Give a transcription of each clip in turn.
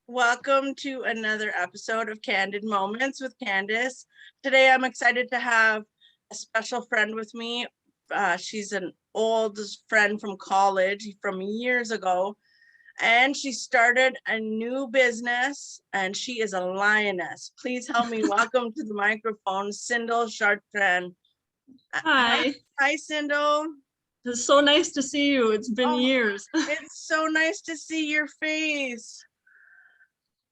Welcome to another episode of Candid Moments with Candace. Today I'm excited to have a special friend with me. She's an old friend from college from years ago, and she started a new business, and she is a lioness. Please help me welcome to the microphone, Cyndle Chartrand. Hi, Hi, Cyndle. it's so nice to see you. It's been Oh, years. it's so nice to see your face.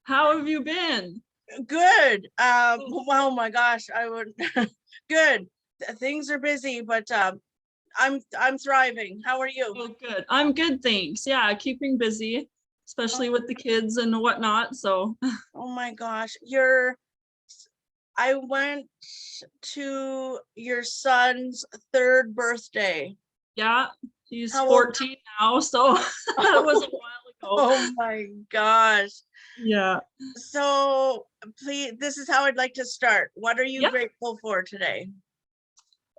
How have you been? Good. Oh my gosh, I would good. Things are busy, but I'm thriving. How are you? Oh, good. I'm good, thanks. Yeah, keeping busy, especially with the kids and whatnot. So, Oh my gosh, I went to your son's third birthday. yeah, he's How old? 14 now. So, that was a while ago. Oh my gosh. Yeah. So please, this is how I'd like to start. What are you Yeah. grateful for today?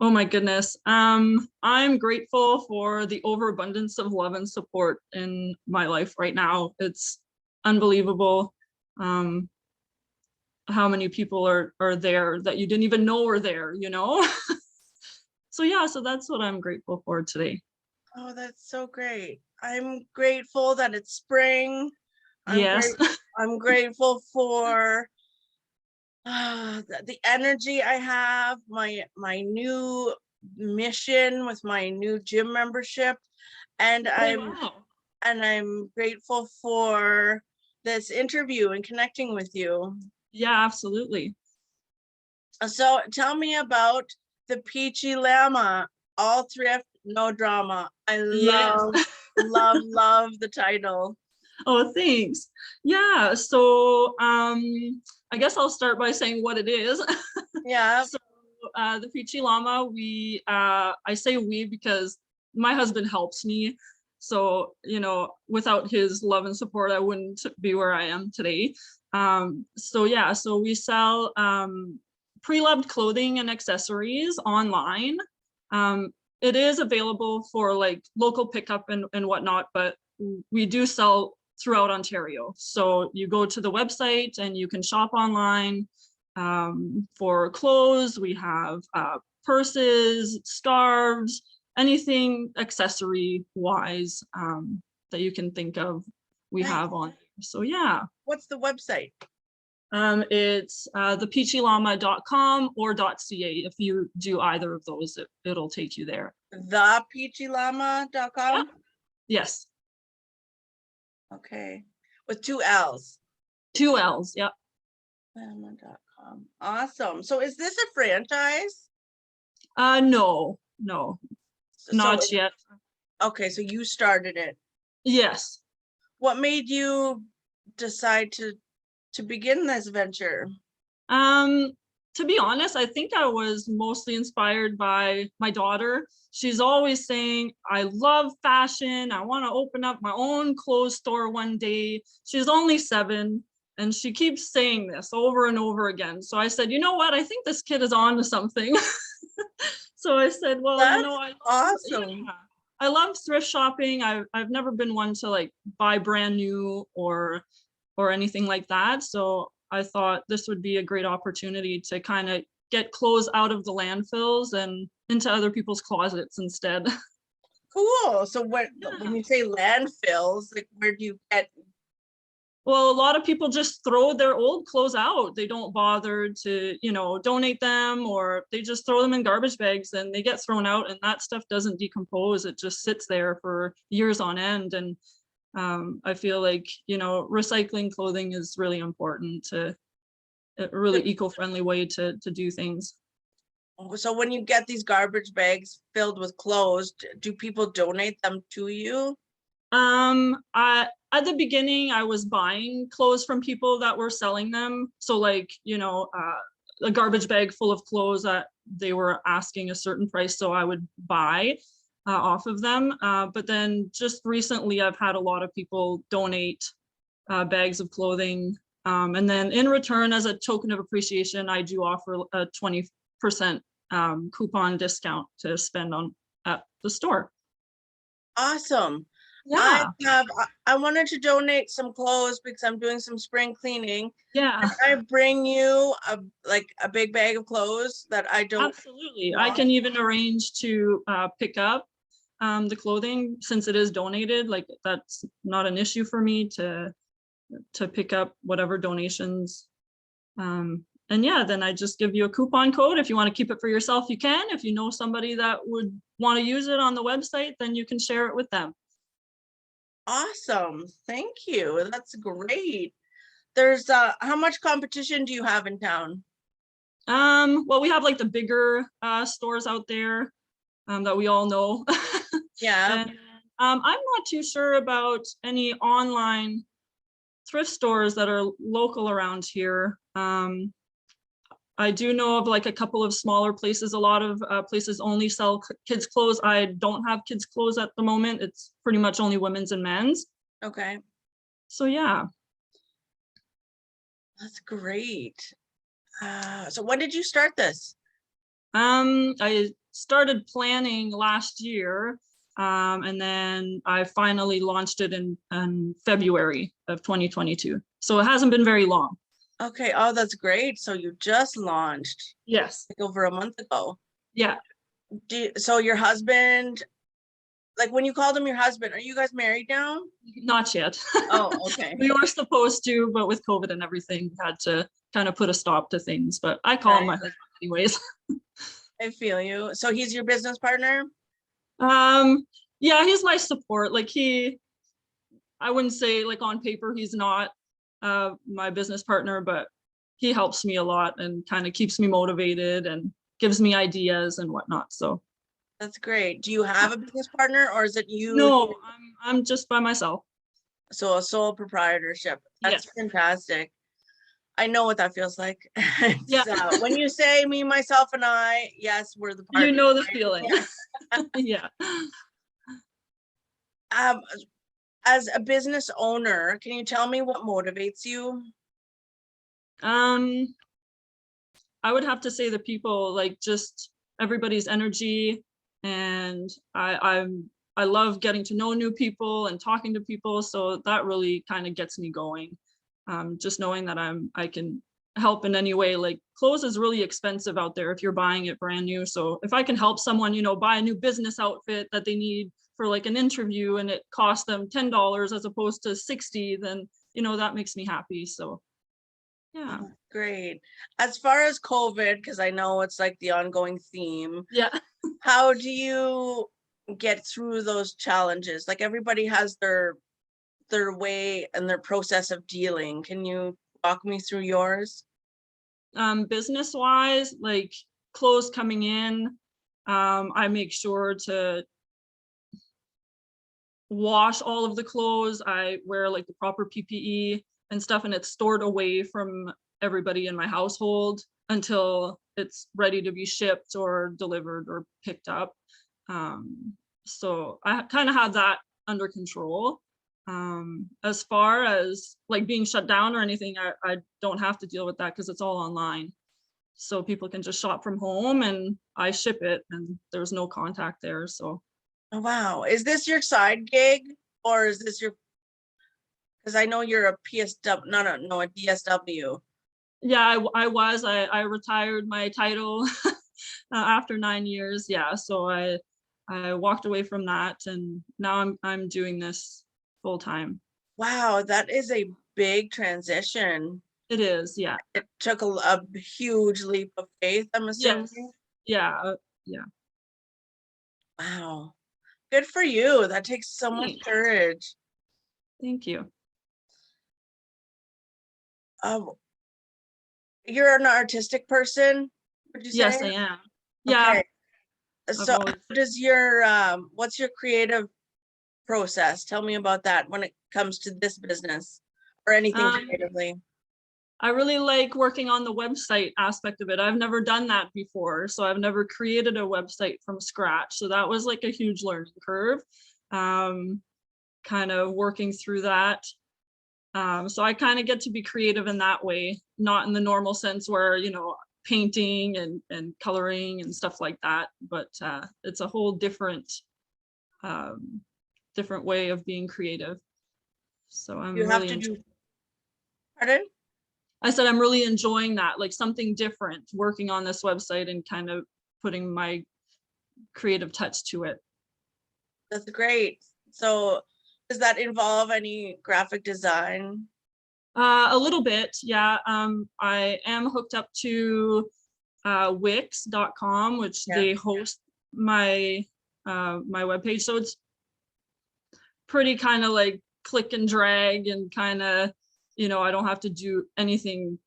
Oh my goodness. I'm grateful for the overabundance of love and support in my life right now. It's unbelievable. How many people are there that you didn't even know were there, you know? So yeah, so that's what I'm grateful for today. Oh, that's so great. I'm grateful that it's spring. I'm Yes. great. I'm grateful for the energy I have, my new mission with my new gym membership, and Oh, wow. I'm grateful for this interview and connecting with you. Yeah, absolutely. So tell me about the Peachy Llama, all thrift, no drama. I Yes. love the title. Oh, thanks. Yeah, so I guess I'll start by saying what it is. Yeah. So the Peachy Llama, I say we because my husband helps me. So, without his love and support, I wouldn't be where I am today. So yeah, so we sell pre-loved clothing and accessories online. It is available for like local pickup and whatnot, but we do sell throughout Ontario. So you go to the website and you can shop online for clothes. We have purses, scarves, anything accessory wise that you can think of, we Nice. have on. So yeah. What's the website? It's thepeachyllama.com or .ca. If you do either of those, it'll take you there. Thepeachyllama.com? Yeah. Yes. Okay. With two L's. 2 L's. Yeah. Llama.com. Awesome. So is this a franchise? No, not So yet. okay, so you started it. Yes. What made you decide to begin this venture? To be honest, I think I was mostly inspired by my daughter. She's always saying, I love fashion. I want to open up my own clothes store one day. She's only 7 and she keeps saying this over and over again. So I said, you know what? I think this kid is on to something. So I said, well, That's awesome. yeah, I love thrift shopping. I've never been one to like buy brand new or anything like that. So I thought this would be a great opportunity to kind of get clothes out of the landfills and into other people's closets instead. Cool. So when Yeah. you say landfills, like where do you get? Well, a lot of people just throw their old clothes out. They don't bother to, donate them, or they just throw them in garbage bags and they get thrown out, and that stuff doesn't decompose. It just sits there for years on end. And I feel like, recycling clothing is really important, to a really eco-friendly way to do things. So when you get these garbage bags filled with clothes, do people donate them to you? At the beginning, I was buying clothes from people that were selling them. So like, a garbage bag full of clothes that they were asking a certain price, so I would buy off of them. But then just recently, I've had a lot of people donate bags of clothing. And then in return, as a token of appreciation, I do offer a 20% coupon discount to spend on at the store. Awesome. Yeah, I wanted to donate some clothes because I'm doing some spring cleaning. yeah, I bring you a big bag of clothes that I don't absolutely. I want. can even arrange to pick up the clothing since it is donated. Like that's not an issue for me to pick up whatever donations. And yeah, then I just give you a coupon code. If you want to keep it for yourself, you can. If you know somebody that would want to use it on the website, then you can share it with them. Awesome. Thank you. That's great. There's how much competition do you have in town? Well, we have like the bigger stores out there that we all know. Yeah. And I'm not too sure about any online thrift stores that are local around here. I do know of like a couple of smaller places. A lot of places only sell kids clothes. I don't have kids clothes at the moment. It's pretty much only women's and men's. Okay. So yeah. That's great. So when did you start this? I started planning last year, and then I finally launched it in February of 2022. So it hasn't been very long. Okay. Oh, that's great. So you just launched Yes. like over a month ago. Yeah. So your husband, like when you called him your husband, are you guys married now? Not yet. Oh, okay. We were supposed to, but with COVID and everything, we had to kind of put a stop to things. But I call him Right. my husband anyways. I feel you. So he's your business partner? Um, yeah, he's my support. Like I wouldn't say like on paper he's not my business partner, but he helps me a lot and kind of keeps me motivated and gives me ideas and whatnot. So That's great. Do you have a business partner or is it you? no, I'm just by myself. So a sole proprietorship. That's Yes. fantastic. I know what that feels like. Yeah. It's, when you say me, myself, and I, yes, we're the You partners. know the Right? feeling. Yeah. Um, as a business owner, can you tell me what motivates you? Um, I would have to say the people, like just everybody's energy, and I love getting to know new people and talking to people, so that really kind of gets me going. Just knowing that I can help in any way. Like clothes is really expensive out there if you're buying it brand new. So if I can help someone, buy a new business outfit that they need for like an interview and it costs them $10 as opposed to 60, then that makes me happy. So yeah. Oh, great. As far as COVID, because I know it's like the ongoing theme, Yeah. how do you get through those challenges? Like everybody has their way and their process of dealing. Can you walk me through yours? Business wise, like clothes coming in, I make sure to wash all of the clothes. I wear like the proper PPE and stuff, and it's stored away from everybody in my household until it's ready to be shipped or delivered or picked up. So I kind of have that under control. As far as like being shut down or anything, I don't have to deal with that because it's all online. So people can just shop from home and I ship it and there's no contact there. So Oh, wow. Is this your side gig or is this your, because I know you're a PSW, no, a DSW. yeah, I retired my title after 9 years. Yeah, so I walked away from that and now I'm doing this full time. Wow, that is a big transition. It is, yeah. It took a huge leap of faith, I'm Yes. assuming. Yeah, yeah. Wow. Good for you. That takes so much Thanks. courage. Thank you. Um, you're an artistic person, would you say? Yes, I am. Yeah, Okay. I've So how always does your what's your creative process? Tell me about that when it comes to this business or anything um creatively. I really like working on the website aspect of it. I've never done that before, so I've never created a website from scratch. So that was like a huge learning curve, um, kind of working through that. So I kind of get to be creative in that way, not in the normal sense where, painting and coloring and stuff like that, but it's a whole different um, different way of being creative. So I'm You have really to enjoying. do, pardon? I said I'm really enjoying that, like something different, working on this website and kind of putting my creative touch to it. That's great. So does that involve any graphic design? A little bit, yeah. I am hooked up to Wix.com, which Yeah. they host my my webpage. So it's pretty kind of like click and drag and kind of, I don't have to do anything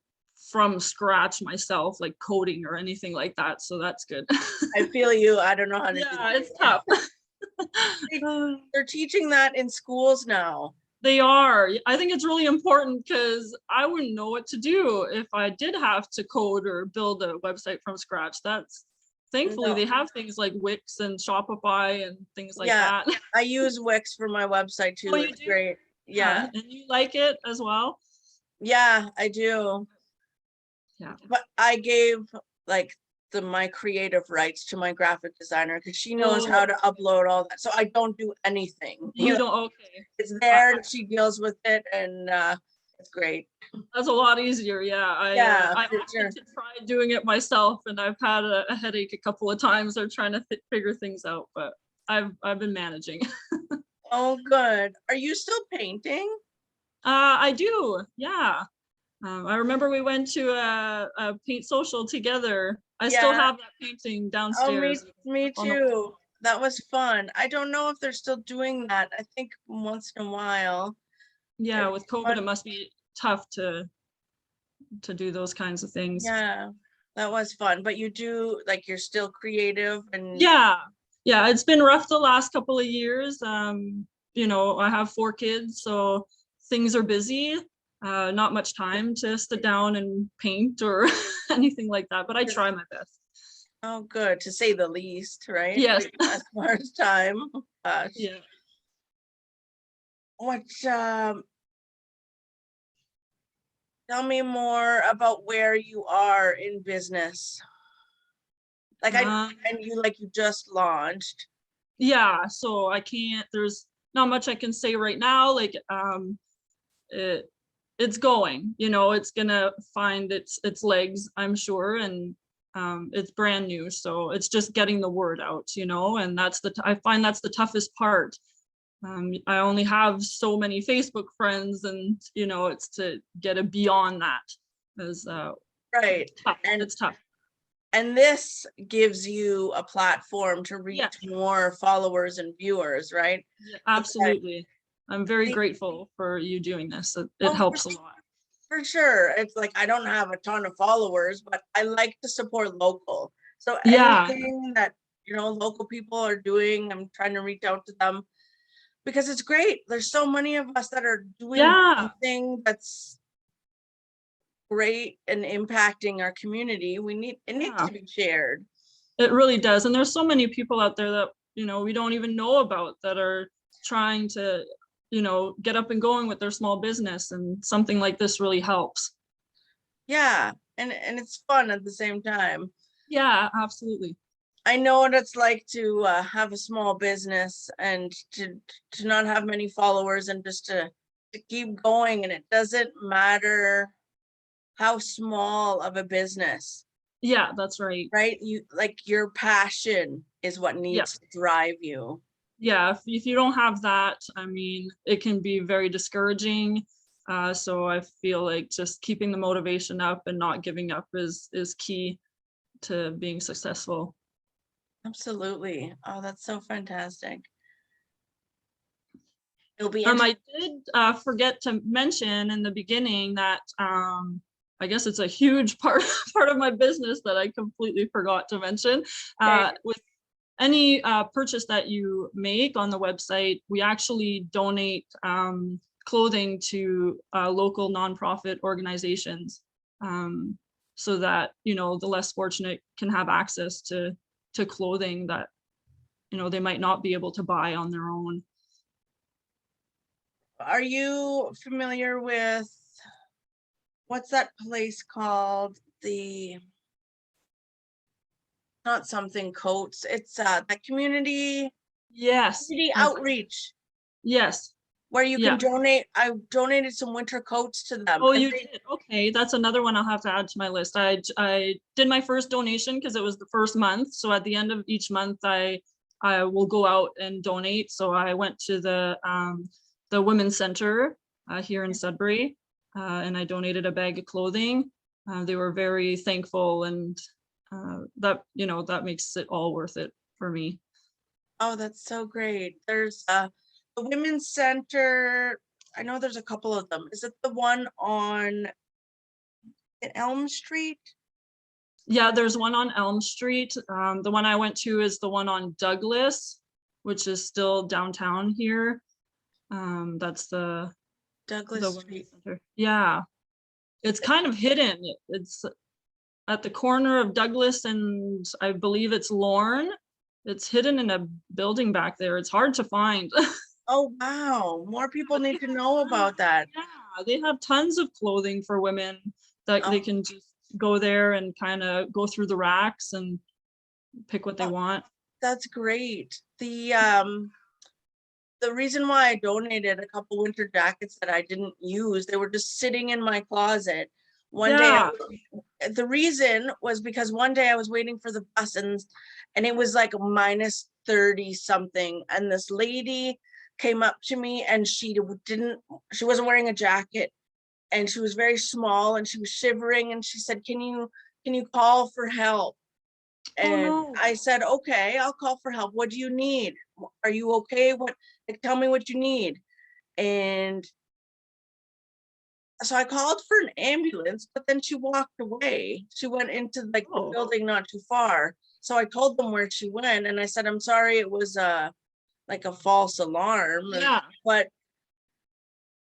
from scratch myself, like coding or anything like that. So that's good. I feel you. I don't know how to do Yeah, that. it's tough. They're teaching that in schools now. They are. I think it's really important because I wouldn't know what to do if I did have to code or build a website from scratch. That's thankfully No. they have things like Wix and Shopify and things like Yeah, that. I use Wix for my website too. Oh, you It's do? great. Yeah. And you like it as well? Yeah, I do. Yeah. But I gave like my creative rights to my graphic designer because she knows how to upload all that. So I don't do anything. You don't, okay. It's there and she deals with it, and it's great. That's a lot easier. Yeah. Yeah, I for sure. wanted to try doing it myself and I've had a headache a couple of times of trying to figure things out, but I've been managing. Oh, good. Are you still painting? I do. Yeah. I remember we went to a paint social together. I still Yeah. have that painting Oh, me downstairs on the too. wall. That was fun. I don't know if they're still doing that. I think once in a while. Yeah, It's with COVID, it fun. must be tough to do those kinds of things. Yeah, that was fun. But you do, like, you're still creative and Yeah, yeah, it's been rough the last couple of years. I have 4 kids, so things are busy. Not much time to sit down and paint or anything like that, but I try my best. oh, good, to say the least, right? Yes. As far as time. Gosh. Yeah. What, tell me more about where you are in business. Like Um, and you just launched. yeah, so I can't, there's not much I can say right now. Like it's going, it's gonna find its legs, I'm sure, and it's brand new, so it's just getting the word out, and I find that's the toughest part. I only have so many Facebook friends, and it's to get it beyond that is Right. tough. And It's tough. this gives you a platform to reach Yes. more followers and viewers, right? Yeah, Okay. absolutely. I'm very grateful for you doing this. It Oh, helps a lot. for sure. It's like I don't have a ton of followers, but I like to support local. So Yeah. anything that local people are doing, I'm trying to reach out to them because it's great. There's so many of us that are doing Yeah. something that's great and impacting our community. It needs Yeah. to be shared. It really does. And there's so many people out there that, we don't even know about that are trying to, get up and going with their small business, and something like this really helps. Yeah, and it's fun at the same time. Yeah, absolutely. I know what it's like to have a small business and to not have many followers and just to keep going, and it doesn't matter how small of a business, Yeah, that's right. right? You like your passion is what Yeah. needs to drive you. Yeah, if you don't have that, I mean, it can be very discouraging. So I feel like just keeping the motivation up and not giving up is key to being successful. Absolutely. Oh, that's so fantastic. It'll be interesting. I did forget to mention in the beginning that I guess it's a huge part of my business that I completely forgot to mention. With any purchase that you make on the website, we actually donate clothing to local nonprofit organizations, so that the less fortunate can have access to clothing that they might not be able to buy on their own. Are you familiar with what's that place called? Not something coats. It's that community Yes, outreach. Yes. where you Yeah. can donate. I donated some winter coats to them. Oh, and you did? Okay, that's another one I'll have to add to my list. I did my first donation because it was the first month. So at the end of each month, I will go out and donate. So I went to the Women's Center here in Sudbury, and I donated a bag of clothing. They were very thankful, and that, you know, that makes it all worth it for me. Oh, that's so great. There's the Women's Center. I know there's a couple of them. Is it the one on Elm Street? Yeah, there's one on Elm Street. The one I went to is the one on Douglas, which is still downtown here. That's the Douglas Women's Street. Center. Yeah, it's kind of hidden. It's at the corner of Douglas and I believe it's Lorne. It's hidden in a building back there. It's hard to find. Oh, wow. More people need to know about that. Yeah, they have tons of clothing for women that they Oh, can just go there and kind of go through the racks and pick what they oh, want. that's great. The reason why I donated a couple winter jackets that I didn't use, they were just sitting in my closet. One day, Yeah. the reason was because one day I was waiting for the bus and it was like minus 30 something. And this lady came up to me and she wasn't wearing a jacket and she was very small and she was shivering and she said, can you call for help? Oh And no. I said, okay, I'll call for help. What do you need? Are you okay? Like, tell me what you need. And so I called for an ambulance, but then she walked away. She went into like the Oh. building not too far. So I told them where she went and I said, I'm sorry, it was like a false alarm. Yeah. But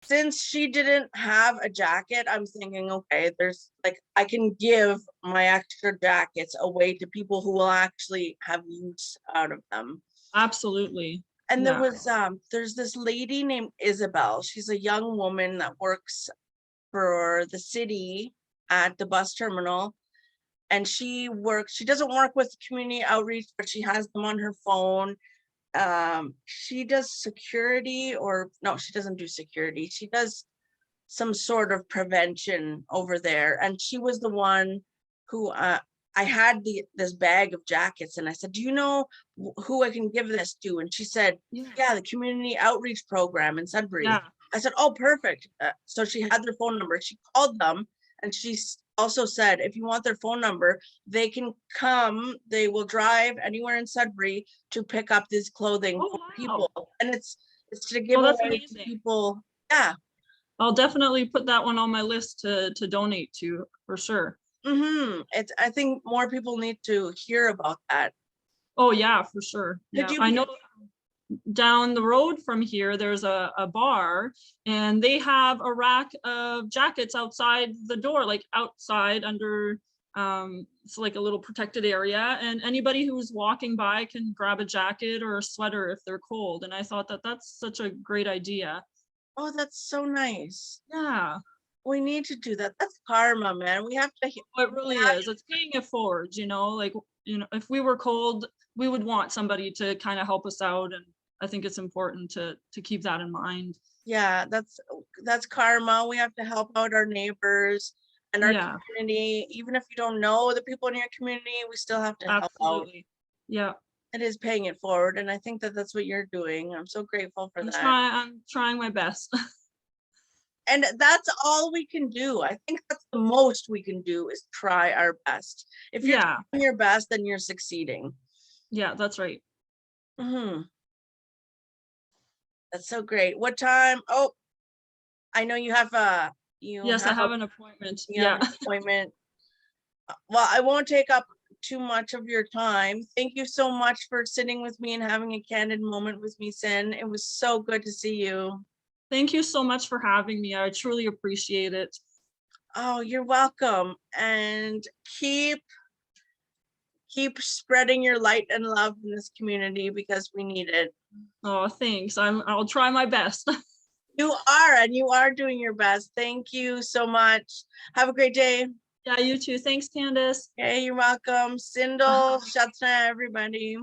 since she didn't have a jacket, I'm thinking, okay, there's like, I can give my extra jackets away to people who will actually have use out of them. Absolutely. And Yeah. there's this lady named Isabel. She's a young woman that works for the city at the bus terminal. And she doesn't work with community outreach, but she has them on her phone. She does security, or no, she doesn't do security. She does some sort of prevention over there. And she was the one who I had this bag of jackets and I said, do you know who I can give this to? And she said, yeah, the community outreach program in Sudbury. Yeah. I said, oh, perfect. So she had their phone number. She called them and she also said, if you want their phone number, they can come. They will drive anywhere in Sudbury to pick up this clothing Oh, for wow. people. And it's to give Oh, that's away to amazing. people. Yeah. I'll definitely put that one on my list to donate to for sure. I think more people need to hear about that. Oh yeah, for sure. Could Yeah, you I know down the road from here, there's a bar and they have a rack of jackets outside the door, like outside under, it's like a little protected area. And anybody who's walking by can grab a jacket or a sweater if they're cold. And I thought that that's such a great idea. Oh, that's so nice. Yeah, We need to do that. That's karma, man. We have to. it really is. It's paying it forward, you know, like, you know, if we were cold, we would want somebody to kind of help us out. And I think it's important to keep that in mind. Yeah, that's karma. We have to help out our neighbors and our Yeah, community. Even if you don't know the people in your community, we still have to help out. absolutely. Yeah, It is paying it forward, and I think that that's what you're doing. I'm so grateful for that. I'm trying my best. And that's all we can do. I think that's the most we can do is try our best. If you're Yeah, trying your best, then you're succeeding. yeah, that's right. That's so great. What time? Oh, I know you have Yes, I have an appointment. you have Yeah. an appointment. Well, I won't take up too much of your time. Thank you so much for sitting with me and having a candid moment with me, Sin. It was so good to see you. Thank you so much for having me. I truly appreciate it. Oh, you're welcome. And keep spreading your light and love in this community because we need it. Oh, thanks. I'll try my best. You are, and you are doing your best. Thank you so much. Have a great day. Yeah, you too. Thanks, Candace. Okay, you're welcome. Cyndle, Chartrand, everybody.